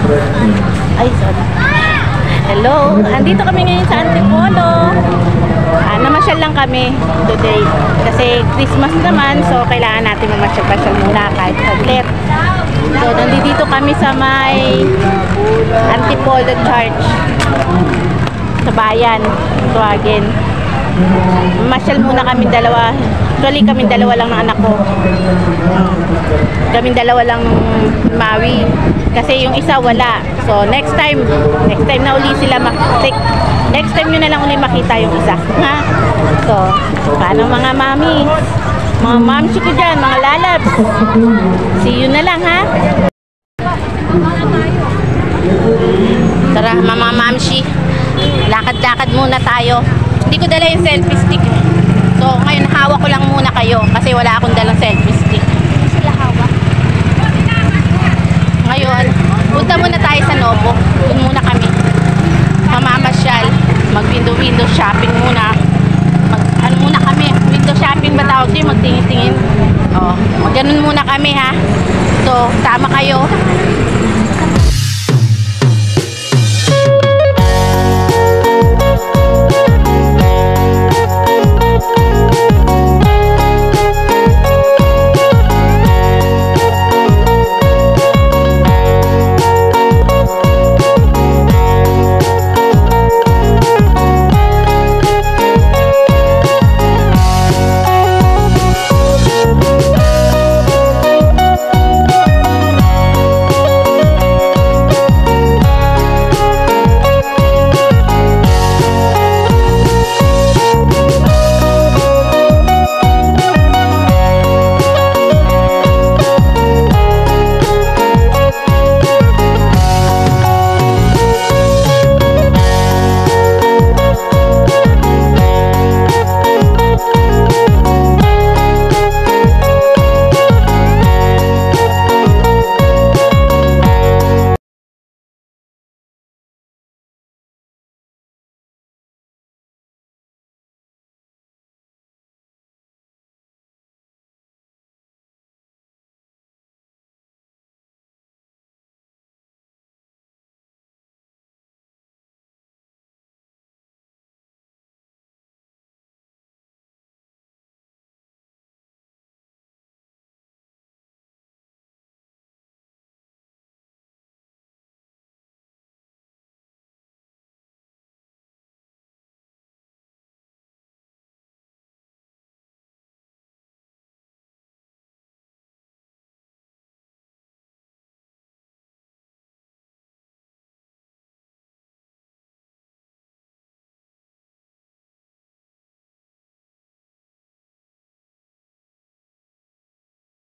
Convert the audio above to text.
Ay, sorry. Hello, andito kami ngayon sa Antipolo. Namasyal lang kami today. Kasi Christmas naman, so kailangan natin mamasyal-pasyal muna kahit saglit. So, nandito kami sa may Antipolo Church. Sa bayan, tuwagin. Mamasyal muna kami dalawa. Actually, kami dalawa lang ng anak ko. Kami dalawa lang Maui. Kasi yung isa wala. So, next time na uli sila next time nyo na lang uli makita yung isa. Ha? So, paano mga mami? Mga mamsi ko dyan, mga lalabs. See you na lang, ha? Tara, mga mamsi. Lakad-lakad muna tayo. Hindi ko dala yung selfie stick. So, ngayon, hawak ko lang muna kayo kasi wala akong dalang selfie stick. Sila hawak. Ngayon, punta muna tayo sa Novo. Doon muna kami. Mamamasyal. Mag-window shopping muna. Ano muna kami? Window shopping ba tawag din? Magtingin-tingin. Oh, ganun muna kami, ha? So, tama kayo.